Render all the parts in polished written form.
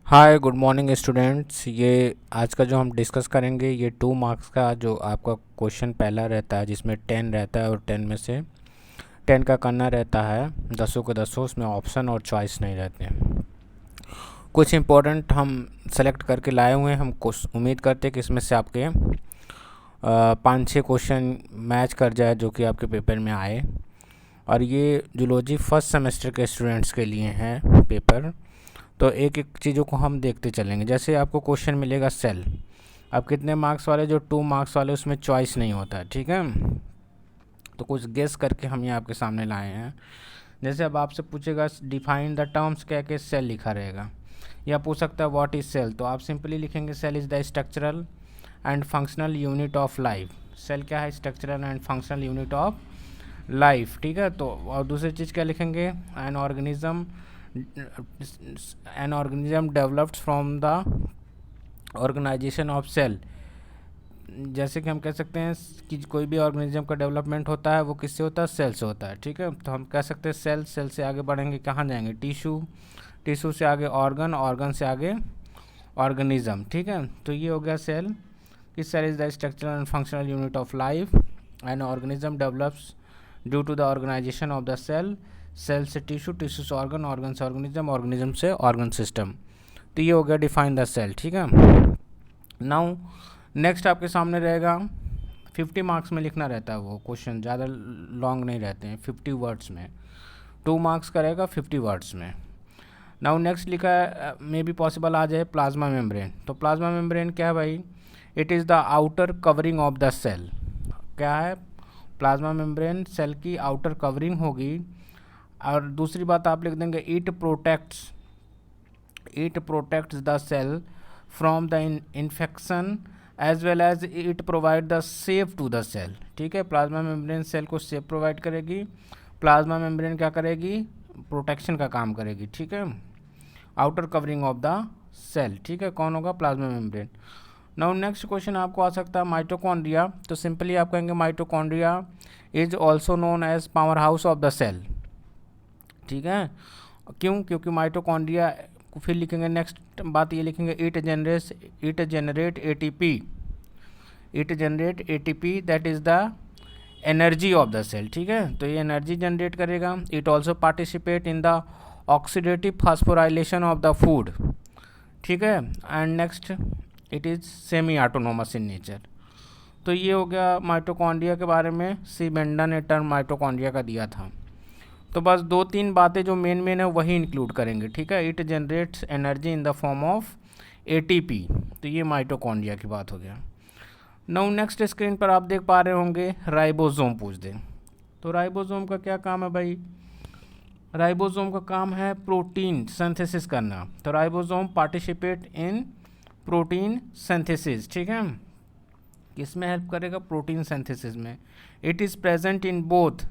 Hi good morning students. ये आज का जो हम डिस्कस करेंगे ये 2 मार्क्स का जो आपका क्वेश्चन पहला रहता है जिसमें 10 रहता है और 10 में से 10 का करना रहता है 10 के 10। उसमें ऑप्शन और चॉइस नहीं रहते हैं। कुछ इंपॉर्टेंट हम सेलेक्ट करके लाए हुए हैं। हम उम्मीद करते हैं कि इसमें से आपके 5-6 क्वेश्चन मैच कर जाए जो कि आपके पेपर में आए। और ये जूलॉजी फर्स्ट सेमेस्टर के स्टूडेंट्स के लिए हैं पेपर। तो एक एक चीज़ों को हम देखते चलेंगे। जैसे आपको क्वेश्चन मिलेगा सेल, अब कितने मार्क्स वाले, जो 2 मार्क्स वाले उसमें चॉइस नहीं होता है, ठीक है। तो कुछ गेस करके हम ये आपके सामने लाए हैं। जैसे अब आपसे पूछेगा डिफाइन द टर्म्स, क्या क्या सेल लिखा रहेगा, या पूछ सकता है व्हाट इज सेल, तो आप सिंपली लिखेंगे cell is the structural and functional unit of life. Cell क्या है? Structural and functional unit of life, ठीक है। तो और दूसरी चीज़ क्या लिखेंगे? An organism developed from the organisation of cell. जैसे कि हम कह सकते हैं कि कोई भी ऑर्गेनिज्म का डेवलपमेंट होता है वो किससे होता है? सेल से होता है, ठीक है। तो हम कह सकते हैं सेल, सेल से आगे बढ़ेंगे कहाँ जाएंगे? टिश्यू, टिश्यू से आगे ऑर्गन, ऑर्गन से आगे ऑर्गेनिज्म, ठीक है। तो ये हो गया सेल। कि cell is the structural and functional unit of life and organism develops due to the organisation of the cell. Cell से टिश्यू, टिश्यू से ऑर्गन, ऑर्गन से ऑर्गेनिज्म, ऑर्गेनिज्म से ऑर्गन सिस्टम। तो ये हो गया डिफाइन द सेल, ठीक है। नाउ नेक्स्ट आपके सामने रहेगा 50 मार्क्स में लिखना रहता है वो क्वेश्चन, ज़्यादा लॉन्ग नहीं रहते हैं, 50 वर्ड्स में। 2 मार्क्स का रहेगा 50 वर्ड्स में। नाउ नेक्स्ट लिखा है मे बी पॉसिबल आ जाए प्लाज्मा मेम्ब्रेन। तो प्लाज्मा मेम्ब्रेन क्या है भाई? It is the outer covering of the cell. क्या है? प्लाज्मा मेम्ब्रेन सेल की आउटर कवरिंग होगी। और दूसरी बात आप लिख देंगे it protects the cell from the infection as well as it provide the safe to the cell, ठीक है। प्लाज्मा मेम्ब्रेन सेल को सेफ प्रोवाइड करेगी। प्लाज्मा मेम्ब्रेन क्या करेगी? प्रोटेक्शन का काम करेगी, ठीक है। Outer covering of the cell, ठीक है। कौन होगा? Plasma membrane. Now next question आपको आ सकता है माइटोकॉन्ड्रिया। तो सिंपली आप कहेंगे mitochondria is also known as power house of the cell, ठीक है। क्यों? क्योंकि माइटोकॉन्ड्रिया को फिर लिखेंगे, नेक्स्ट बात ये लिखेंगे it generate ATP, it generate ATP that is the energy of the cell, ठीक है। तो ये एनर्जी जनरेट करेगा। It also participate in the oxidative phosphorylation of the food, ठीक है। And next it is semi autonomous in nature. तो ये हो गया माइटोकॉन्ड्रिया के बारे में। सी बेंडा ने टर्म माइटोकॉन्ड्रिया का दिया था। तो बस 2-3 बातें जो मेन है वही इंक्लूड करेंगे, ठीक है। It generates energy in the form of ATP. तो ये माइटोकॉन्ड्रिया की बात हो गया। नाउ नेक्स्ट स्क्रीन पर आप देख पा रहे होंगे राइबोसोम पूछ दें। तो राइबोसोम का क्या काम है भाई? राइबोसोम का काम है प्रोटीन सिंथेसिस करना। तो ribosome participate in protein synthesis, ठीक है। किसमें हेल्प करेगा? प्रोटीन सिंथेसिस में। It is present in both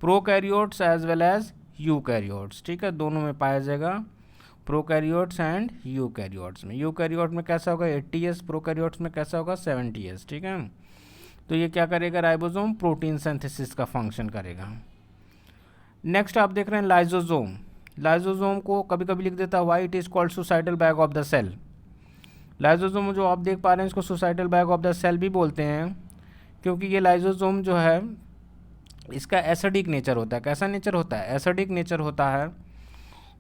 prokaryotes as well as eukaryotes, ठीक है। दोनों में पाया जाएगा, प्रोकैरियोट्स एंड यूकैरियोट्स में। यूकैरियोट में कैसा होगा? 80s, प्रोकैरियोट्स में कैसा होगा? 70s, ठीक है। तो ये क्या करेगा? राइबोसोम प्रोटीन सिंथेसिस का फंक्शन करेगा। नेक्स्ट आप देख रहे हैं लाइजोसोम। लाइजोसोम को कभी कभी लिख देता है why it is called suicidal bag of the cell. Lysosome जो आप देख पा रहे हैं इसको suicidal bag of the cell भी बोलते हैं, क्योंकि ये लाइजोसोम जो है इसका एसिडिक नेचर होता है। कैसा नेचर होता है? एसिडिक नेचर होता है।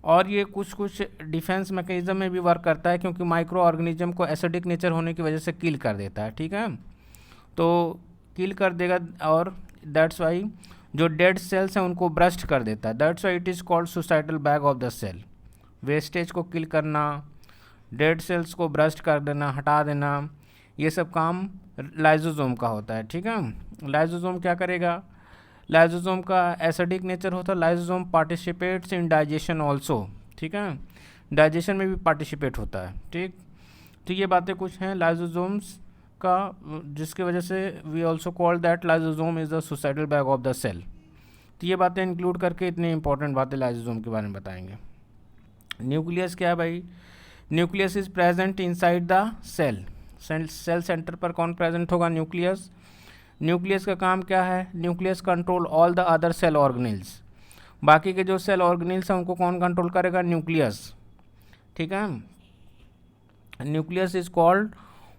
और ये कुछ कुछ डिफेंस मैकेनिज्म में भी वर्क करता है, क्योंकि माइक्रो ऑर्गेनिज्म को एसिडिक नेचर होने की वजह से किल कर देता है, ठीक है। तो किल कर देगा और दैट्स वाई जो डेड सेल्स हैं उनको ब्रस्ट कर देता है। That's why it is called suicidal bag of the cell. Wastage को किल करना, डेड सेल्स को ब्रस्ट कर देना, हटा देना, ये सब काम लाइजोसोम का होता है, ठीक है। लाइजोसोम क्या करेगा? लाइजोसोम का एसिडिक नेचर होता है। Lysosome participates in digestion also, ठीक है। डाइजेशन में भी पार्टिसिपेट होता है, ठीक। तो ये बातें कुछ हैं लाइजोसोम्स का, जिसकी वजह से we also call that lysosome is the suicidal bag of the cell. तो ये बातें इंक्लूड करके इतनी इंपॉर्टेंट बातें लाइजोसोम के बारे में बताएंगे। न्यूक्लियस क्या है भाई? Nucleus is present inside the cell. Cell centre पर कौन प्रेजेंट होगा? न्यूक्लियस। न्यूक्लियस का काम क्या है? Nucleus control all the other cell organelles. बाकी के जो सेल ऑर्गेनेल्स हैं उनको कौन कंट्रोल करेगा? न्यूक्लियस, ठीक है। Nucleus is called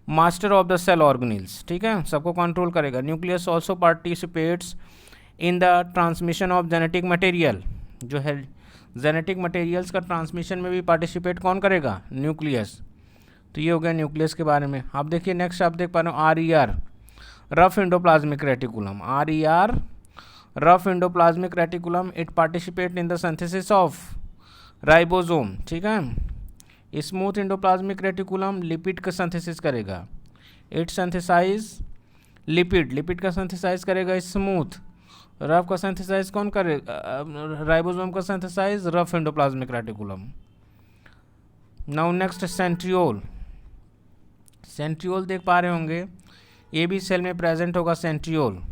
master of the cell organelles, ठीक है, सबको कंट्रोल करेगा। Nucleus also participates in the transmission of genetic material, जो है जेनेटिक मटेरियल्स का ट्रांसमिशन में भी पार्टिसिपेट कौन करेगा? न्यूक्लियस। तो ये हो गया न्यूक्लियस के बारे में। आप देखिए नेक्स्ट आप देख पा रहे हो RER, rough endoplasmic reticulum. RER, rough endoplasmic reticulum, it participate in the synthesis of ribosome, ठीक है। स्मूथ एंडोप्लाज्मिक रेटिकुलम लिपिड का सिंथेसिस करेगा, इट सिंथेसाइज लिपिड, लिपिड का सिंथेसाइज करेगा स्मूथ। रफ का सिंथेसाइज कौन करेगा? राइबोसोम का synthesise rough endoplasmic reticulum. Now next centriole. Centriole देख पा रहे होंगे, ये भी सेल में प्रेजेंट होगा सेंट्रियोल।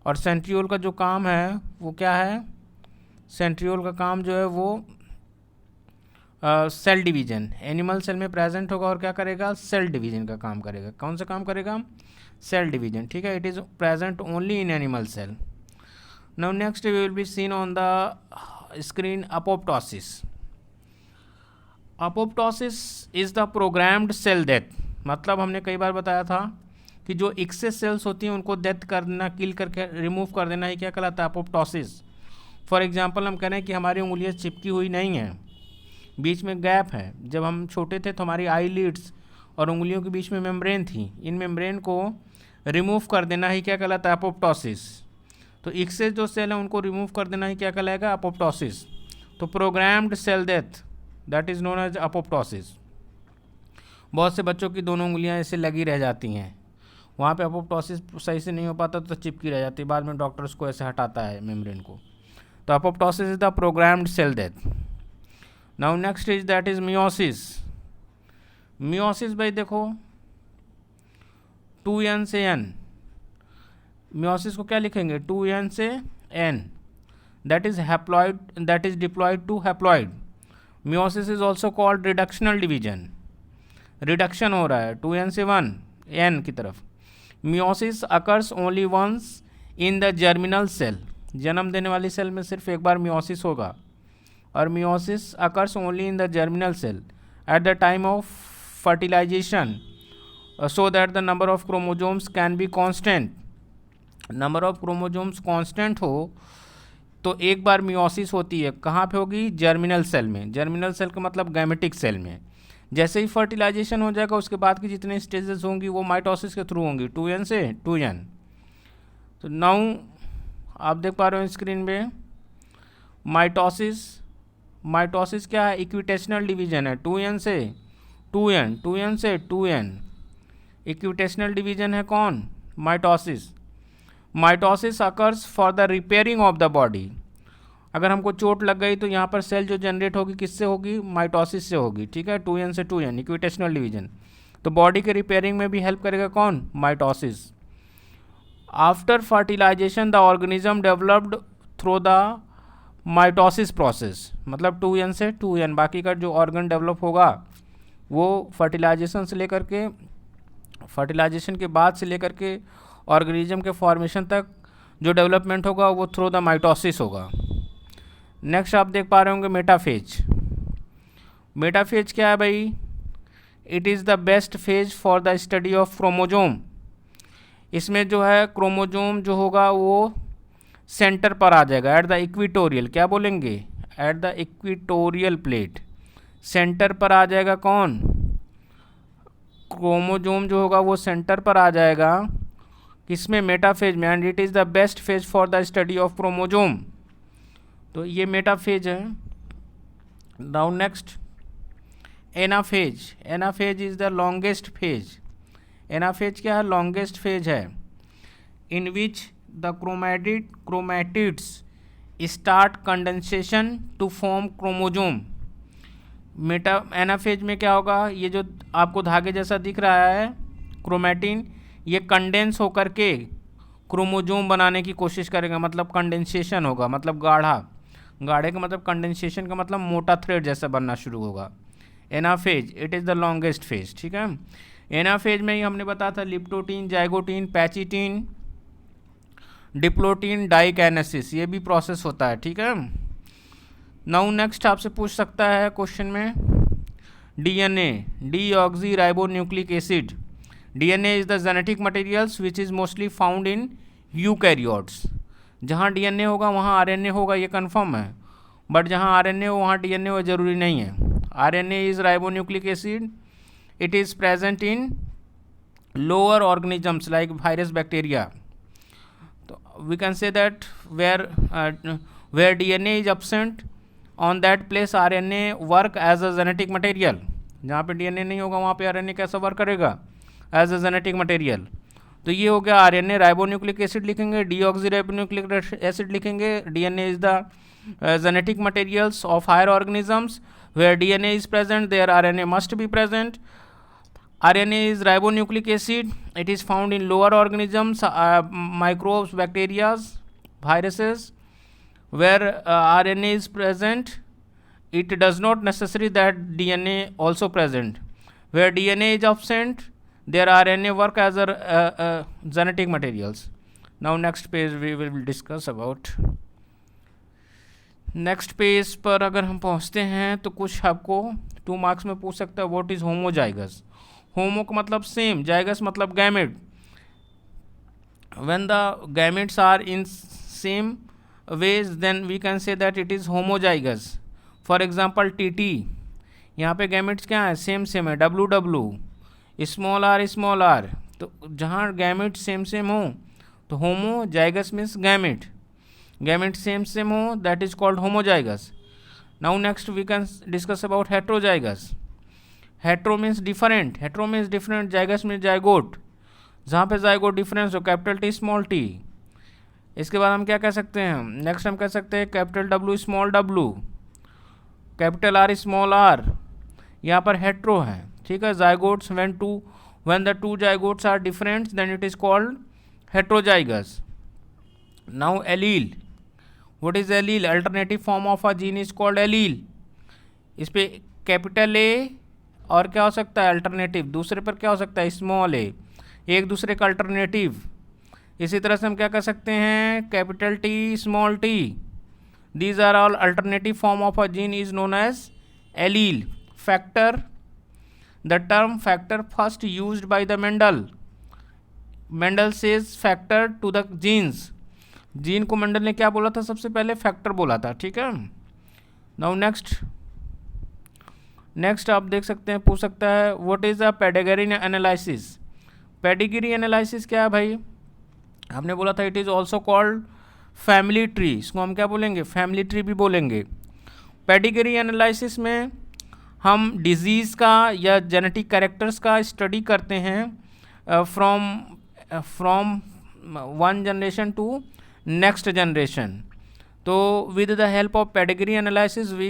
और सेंट्रियोल का जो काम है वो क्या है? सेंट्रियोल का काम जो है वो सेल डिवीजन, एनिमल सेल में प्रेजेंट होगा और क्या करेगा? सेल डिवीजन का काम करेगा। कौन सा काम करेगा? सेल डिवीजन, ठीक है। It is present only in animal cell. Now next we will be seen on the screen apoptosis. Apoptosis is the programmed cell death. मतलब हमने कई बार बताया था कि जो एक्सेस सेल्स होती हैं उनको डेथ करना, किल करके रिमूव कर देना, ही क्या कहलाता है? अपोप्टोसिस। फॉर एग्जांपल हम कह रहे हैं कि हमारी उंगलियां चिपकी हुई नहीं हैं, बीच में गैप है। जब हम छोटे थे तो हमारी आईलिड्स और उंगलियों के बीच में मेम्ब्रेन थी, इन मेम्ब्रेन को रिमूव कर देना ही क्या कहलाता है? अपोप्टोसिस। तो एक्सेस जो सेल है उनको रिमूव कर देना ही क्या कहलाएगा? अपोप्टोसिस। तो programmed cell death, that is known as apoptosis. बहुत से बच्चों की दोनों उंगलियां ऐसे लगी रह जाती हैं, वहाँ पे अपोप्टोसिस सही से नहीं हो पाता तो चिपकी रह जाती है, बाद में डॉक्टर उसको ऐसे हटाता है मेम्ब्रेन को। तो apoptosis is the programmed cell death. Now next is that is meiosis. Meiosis भाई देखो 2n से n, मियोसिस को क्या लिखेंगे? 2n से n, that is haploid, that is diploid to haploid. Meiosis is also called reductional division, reduction हो रहा है 2n से 1 n की तरफ। Meiosis occurs only once in the germinal cell, जन्म देने वाली सेल में सिर्फ एक बार मियोसिस होगा। और meiosis occurs only in the germinal cell at the time of fertilisation, so that the number of chromosomes can be constant. Number of chromosomes constant हो तो एक बार मियोसिस होती है, कहाँ पे होगी? जर्मिनल सेल में। जर्मिनल सेल का मतलब गैमेटिक सेल में। जैसे ही फर्टिलाइजेशन हो जाएगा उसके बाद की जितने स्टेजेस होंगी वो माइटोसिस के थ्रू होंगी, 2n से 2n। तो नाउ आप देख पा रहे हो स्क्रीन पे माइटोसिस। माइटोसिस क्या है? इक्विटेशनल डिवीजन है, 2n से 2n, 2n से 2n। इक्विटेशनल डिवीजन है कौन? Mitosis. Mitosis occurs for the repairing of the body. अगर हमको चोट लग गई तो यहाँ पर सेल जो जनरेट होगी किससे होगी? माइटोसिस से होगी, ठीक है। 2n से 2n इक्विटेशनल डिवीजन। तो बॉडी के रिपेयरिंग में भी हेल्प करेगा कौन? Mitosis. After fertilisation the organism developed through the mitosis process, मतलब 2n से 2n बाकी का जो ऑर्गन डेवलप होगा वो फर्टिलाइजेशन से लेकर के, फर्टिलाइजेशन के बाद से लेकर के ऑर्गेनिज्म के फॉर्मेशन तक जो डेवलपमेंट होगा वो थ्रू द माइटोसिस होगा। नेक्स्ट आप देख पा रहे होंगे मेटाफेज। मेटाफेज क्या है भाई? It is the best phase for the study of chromosome. इसमें जो है क्रोमोजोम जो होगा वो सेंटर पर आ जाएगा, एट द इक्विटोरियल, क्या बोलेंगे? At the equatorial plate, centre पर आ जाएगा कौन? क्रोमोजोम जो होगा वो सेंटर पर आ जाएगा किसमें? मेटाफेज में। And it is the best phase for the study of chromosome. तो ये मेटाफेज है। Now next anaphase. Anaphase is the longest phase. Anaphase क्या है? लॉन्गेस्ट फेज है, in which the chromatids start condensation to form chromosome. Anaphase में क्या होगा? ये जो आपको धागे जैसा दिख रहा है क्रोमैटिन, ये कंडेंस होकर के क्रोमोजोम बनाने की कोशिश करेगा, मतलब कंडेंसेशन होगा, मतलब गाढ़ा। गाढ़े का मतलब कंडेंसेशन का मतलब मोटा थ्रेड जैसा बनना शुरू होगा। Anaphase it is the longest phase, ठीक है। एनाफेज में ही हमने बताया था leptotene, zygotene, pachytene, diplotene, diakinesis, ये भी प्रोसेस होता है, ठीक है। नाउ नेक्स्ट आपसे पूछ सकता है क्वेश्चन में DNA, deoxyribonucleic acid. DNA is the genetic materials which is mostly found in eukaryotes. जहाँ DNA होगा वहाँ RNA होगा, ये कन्फर्म है, बट जहाँ RNA हो वहाँ DNA हो जरूरी नहीं है. RNA is ribonucleic acid. It is present in lower organisms like virus, bacteria. So we can say that where DNA is absent, on that place RNA work as a genetic material. जहाँ पे DNA नहीं होगा वहाँ पे RNA कैसा work करेगा? As a genetic material. तो ये हो गया RNA. राइबोन्यूक्लिक एसिड लिखेंगे, डीऑक्सी राइबोन्यूक्लिक एसिड लिखेंगे. DNA is the genetic materials of higher organisms. Where DNA is present, there RNA must be present. RNA is ribonucleic acid. It is found in lower organisms, microbes, bacteria, viruses. Where RNA is present, it does not necessary that DNA also present. Where DNA is absent, their RNA work as a genetic materials. Now next page we will discuss about. Next page पर अगर हम पहुंचते हैं तो कुछ आपको 2 marks में पूछ सकता है. What is homozygous? होमो का मतलब सेम, जाइगस मतलब gamete. When the gametes are in same ways then we can say that it is homozygous. For example TT, यहाँ पे गैमेट्स क्या है? सेम सेम है. WW, small r. तो जहाँ गैमेट सेम सेम हो तो homozygous means gamete. Gamete same हो, that is called homozygous. Now next we can discuss about heterozygous. Hetero means different. Hetero means different. Zygous means zygote. जहाँ पे zygote difference हो, capital T small t. इसके बाद हम क्या कह सकते हैं? नेक्स्ट हम कह सकते हैं capital W small w, capital R small r. यहाँ पर हेट्रो है, ठीक है. zygotes when the two zygotes are different then it is called heterozygous. Now allele. What is allele? Alternative form of a gene is called allele. इस पे capital A और क्या हो सकता है? अल्टरनेटिव. दूसरे पर क्या हो सकता है? Small a. एक दूसरे का अल्टरनेटिव. इसी तरह से हम क्या कर सकते हैं? Capital T small t. These are all alternative form of a gene is known as allele. Factor. The term factor first used by the Mendel. Mendel says factor to the genes. Gene को Mendel ने क्या बोला था? सबसे पहले factor बोला था, ठीक है. नाउ नेक्स्ट आप देख सकते हैं, पूछ सकता है what is a pedigree analysis. Pedigree analysis क्या है भाई? आपने बोला था it is also called family tree. इसको हम क्या बोलेंगे? फैमिली ट्री भी बोलेंगे. पेडिग्री एनालिसिस में हम डिजीज़ का या जेनेटिक कैरेक्टर्स का स्टडी करते हैं from one generation to next generation. तो with the help of pedigree analysis we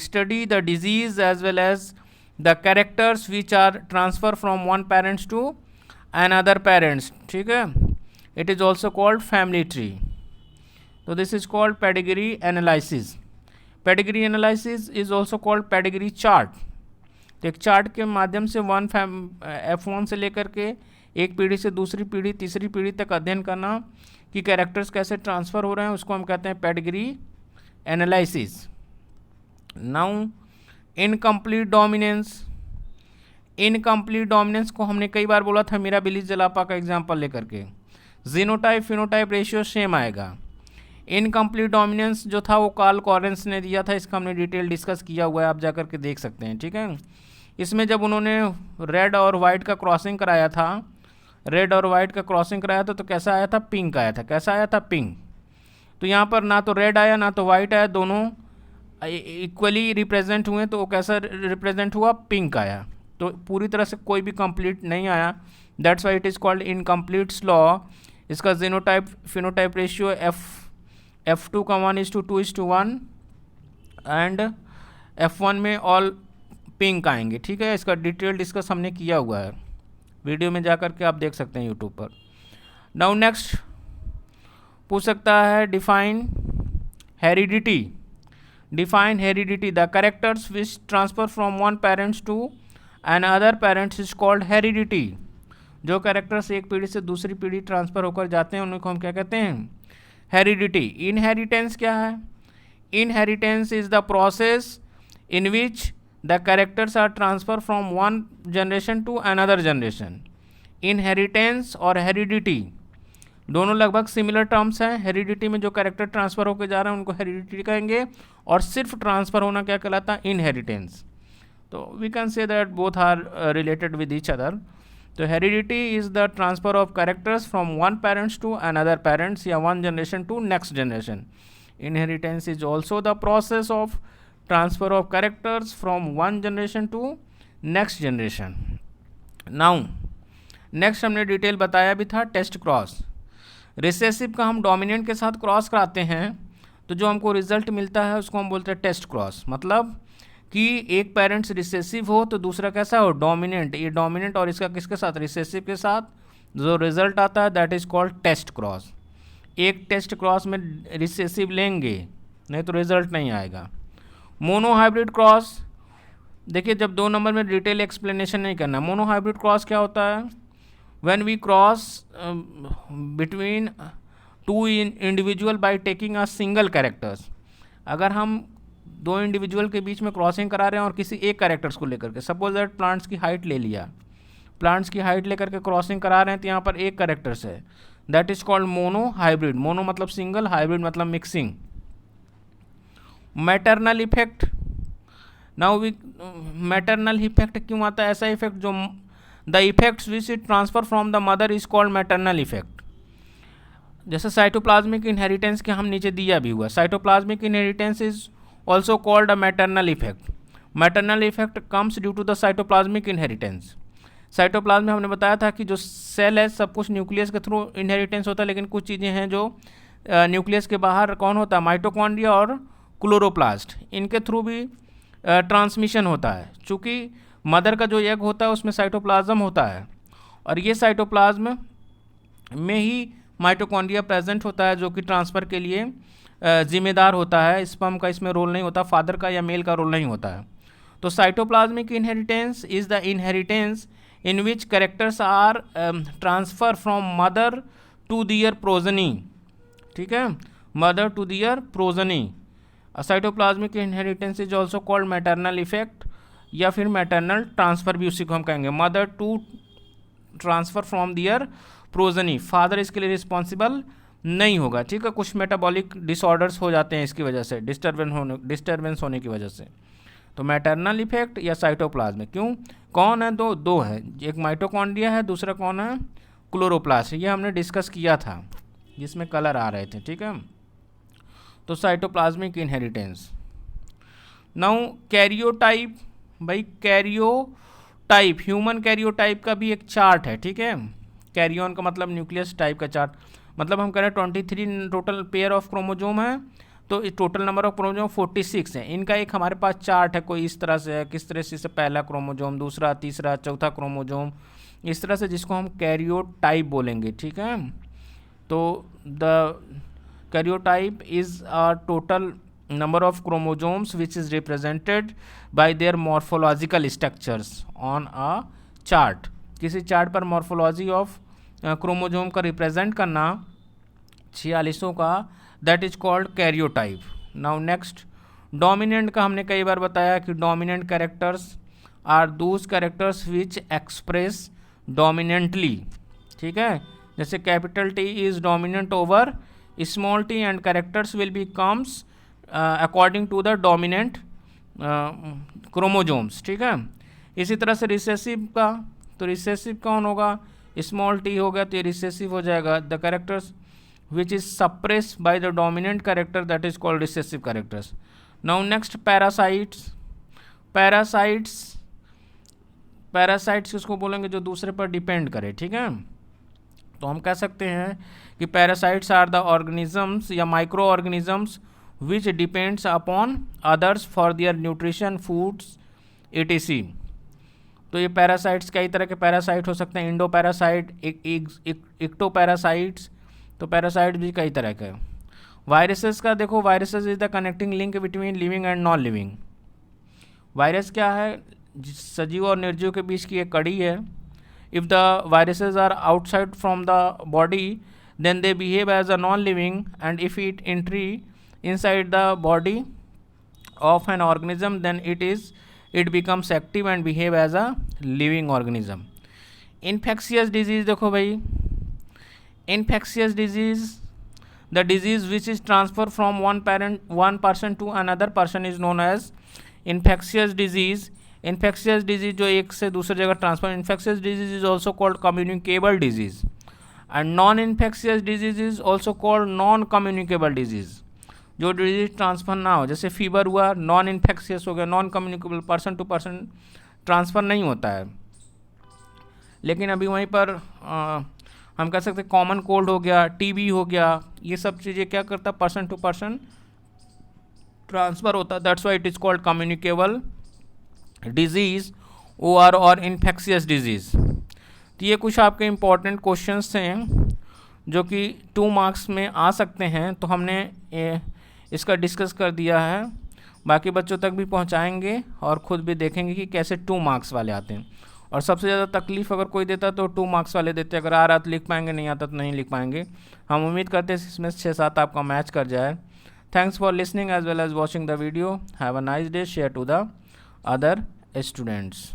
study the disease as well as the characters which are transferred from one parents to another parents, ठीक है. It is also called family tree. So this is called pedigree analysis. Pedigree analysis is also called pedigree chart. तो एक chart के माध्यम से F1 से लेकर के एक पीढ़ी से दूसरी पीढ़ी, तीसरी पीढ़ी तक अध्ययन करना कि कैरेक्टर्स कैसे ट्रांसफ़र हो रहे हैं, उसको हम कहते हैं pedigree analysis. Now incomplete dominance. Incomplete dominance को हमने कई बार बोला था मिराबिलिस जलापा का एग्जांपल लेकर के. जीनोटाइप फिनोटाइप रेशियो सेम आएगा. इनकम्प्लीट डोमिनेंस जो था वो कार्ल कॉरेंस ने दिया था, इसका हमने डिटेल डिस्कस किया हुआ है, आप जाकर के देख सकते हैं, ठीक है. इसमें जब उन्होंने रेड और वाइट का क्रॉसिंग कराया था, तो कैसा आया था? पिंक आया था. कैसा आया था? पिंक. तो यहाँ पर ना तो रेड आया ना तो वाइट आया, दोनों इक्वली रिप्रेजेंट हुए, तो वो कैसा रिप्रेजेंट हुआ? पिंक आया. तो पूरी तरह से कोई भी कंप्लीट नहीं आया. That's why it is called incomplete law. इसका जीनोटाइप फिनोटाइप रेशियो F2 का 1:2:1 एंड F1 में ऑल पिंक आएंगे, ठीक है. इसका डिटेल डिस्कस हमने किया हुआ है, वीडियो में जाकर के आप देख सकते हैं यूट्यूब पर. नाउ नेक्स्ट पूछ सकता है define heredity. Define heredity. The characters which transfer from one parents to and other parents is called heredity. जो कैरेक्टर्स एक पीढ़ी से दूसरी पीढ़ी ट्रांसफ़र होकर जाते हैं उनको हम क्या कहते हैं? हेरिडिटी. इनहेरिटेंस क्या है? Inheritance is the process in which the characters are transferred from one generation to another generation. Inheritance और heredity दोनों लगभग सिमिलर टर्म्स हैं. हेरिडिटी में जो कैरेक्टर ट्रांसफर होकर जा रहे हैं उनको हेरिडिटी कहेंगे, और सिर्फ ट्रांसफर होना क्या कहलाता है? इनहेरिटेंस. तो we can say that both are related with each other. तो heredity is the transfer of characters from one parents to another parents या one generation to next generation. Inheritance is also the process of transfer of characters from one generation to next generation. Now next हमने detail बताया भी था test cross. Recessive का हम dominant के साथ cross कराते हैं तो जो हमको रिजल्ट मिलता है उसको हम बोलते हैं टेस्ट क्रॉस. मतलब कि एक पेरेंट्स रिसेसिव हो तो दूसरा कैसा हो? डोमिनेंट. ये डोमिनेंट और इसका किसके साथ? रिसेसिव के साथ. जो रिजल्ट आता है that is called test cross. एक टेस्ट क्रॉस में रिसेसिव लेंगे, नहीं तो रिजल्ट नहीं आएगा. मोनो हाइब्रिड क्रॉस, देखिए जब 2 नंबर में डिटेल एक्सप्लेनेशन नहीं करना. मोनो हाइब्रिड क्रॉस क्या होता है? when we cross between two individual by taking a single characters. अगर हम 2 इंडिविजुअल के बीच में क्रॉसिंग करा रहे हैं और किसी एक कैरेक्टर्स को लेकर के, सपोज दैट प्लांट्स की हाइट ले लिया, प्लांट्स की हाइट लेकर के क्रॉसिंग करा रहे हैं तो यहाँ पर एक कैरेक्टर्स है, that is called mono hybrid. Mono मतलब सिंगल, हाइब्रिड मतलब mixing. Maternal effect. Now we maternal effect क्यों आता है? ऐसा इफेक्ट जो the effects which it transfer from the mother is called maternal effect. जैसे साइटोप्लाज्मिक इनहेरिटेंस के हम नीचे दिया भी हुआ. Cytoplasmic inheritance is also called a maternal effect. Maternal effect comes due to the cytoplasmic inheritance. Cytoplasm में हमने बताया था कि जो सेल है सब कुछ न्यूक्लियस के थ्रू इनहेरिटेंस होता है, लेकिन कुछ चीज़ें हैं जो न्यूक्लियस के बाहर कौन होता है? माइटोकॉन्ड्रिया और क्लोरोप्लास्ट, इनके थ्रू भी ट्रांसमिशन होता है. चूँकि मदर का जो एग होता है उसमें साइटोप्लाज्म होता है और ये साइटोप्लाज्म में ही माइटोकॉन्ड्रिया प्रेजेंट होता है जो कि ट्रांसफ़र के लिए जिम्मेदार होता है. स्पर्म का इसमें रोल नहीं होता, फादर का या मेल का रोल नहीं होता है. तो cytoplasmic inheritance is the inheritance in which characters are transfer from mother to their progeny. ठीक है, mother to their progeny. Cytoplasmic inheritance is also called maternal effect या फिर मैटरनल ट्रांसफ़र भी उसी को हम कहेंगे. Mother to transfer from their progeny. Father इसके लिए रिस्पॉन्सिबल नहीं होगा. ठीक है, कुछ मेटाबॉलिक डिसऑर्डर्स हो जाते हैं इसकी वजह से, डिस्टर्बेंस होने की वजह से. तो मैटरनल इफेक्ट या साइटोप्लाज्म. क्यों? कौन है? दो है, एक माइटोकॉन्ड्रिया है, दूसरा कौन है? क्लोरोप्लास्ट. ये हमने डिस्कस किया था जिसमें कलर आ रहे थे. ठीक है, तो साइटोप्लाज्मिक इनहेरिटेंस. Now karyotype. भाई कैरियोटाइप, ह्यूमन कैरियोटाइप का भी एक चार्ट है. ठीक है, कैरियन का मतलब न्यूक्लियस, टाइप का चार्ट मतलब हम कह रहे हैं 23 टोटल पेयर ऑफ क्रोमोजोम है, तो टोटल नंबर ऑफ क्रोमोजोम 46 है. इनका एक हमारे पास चार्ट है, कोई इस तरह से है, किस तरह से पहला क्रोमोजोम, दूसरा, तीसरा, चौथा क्रोमोजोम, इस तरह से, जिसको हम कैरियोटाइप बोलेंगे. ठीक है, तो the karyotype is a total number of chromosomes which is represented by their morphological structures on a chart. किसी चार्ट पर मॉर्फोलॉजी ऑफ क्रोमोजोम का रिप्रेजेंट करना 46 का, that is called karyotype. Now next dominant का हमने कई बार बताया कि dominant characters are those characters which express dominantly. ठीक है, जैसे capital T is dominant over small t and characters will be comes according to the dominant chromosomes. ठीक है, इसी तरह से रिसेसिव का, तो रिसेसिव कौन होगा? स्मॉल टी हो गया तो ये रिसेसिव हो जाएगा. The characters which is suppress by the dominant character that is called recessive characters. Now next parasites. Parasites किसको बोलेंगे? जो दूसरे पर डिपेंड करे. ठीक है, तो हम कह सकते हैं कि पैरासाइट्स आर द ऑर्गेनिजम्स या micro organisms which depends upon others for their nutrition, foods, etc. तो ये पैरासाइट्स कई तरह के पैरासाइट हो सकते हैं. Indo parasite, ecto parasites. तो पैरासाइट भी कई तरह के. वायरसेस का देखो, viruses is the connecting link between living and non living. Virus क्या है? सजीव और निर्जीव के बीच की एक कड़ी है. If the viruses are outside from the body then they behave as a non living, and if it entry inside the body of an organism, then it becomes active and behave as a living organism. Infectious disease देखो भाई, infectious disease, the disease which is transferred from one person to another person is known as infectious disease. infectious disease जो एक से दूसरी जगह transfer, infectious disease is also called communicable disease, and non infectious disease is also called non communicable disease. जो disease transfer ना हो, जैसे fever हुआ, नॉन इन्फेक्शियस हो गया, non communicable, person to person transfer नहीं होता है। लेकिन अभी वहीं पर हम कह सकते कॉमन कोल्ड हो गया, टीबी हो गया, ये सब चीज़ें क्या करता, पर्सन टू पर्सन ट्रांसफ़र होता है। That's why it is called communicable disease और इन्फेक्शियस डिजीज़। तो ये कुछ आपके इम्पॉर्टेंट क्वेश्चंस हैं जो कि 2 मार्क्स में आ सकते हैं, तो हमने इसका डिस्कस कर दिया है, बाकी बच्चों तक भी पहुंचाएंगे और ख़ुद भी देखेंगे कि कैसे 2 मार्क्स वाले आते हैं। और सबसे ज़्यादा तकलीफ़ अगर कोई देता तो 2 मार्क्स वाले देते, अगर आ रहा तो लिख पाएंगे, नहीं आता तो नहीं लिख पाएंगे। हम उम्मीद करते हैं इसमें 6-7 आपका मैच कर जाए। Thanks for listening as well as watching the video. Have a nice day. Share to the other students.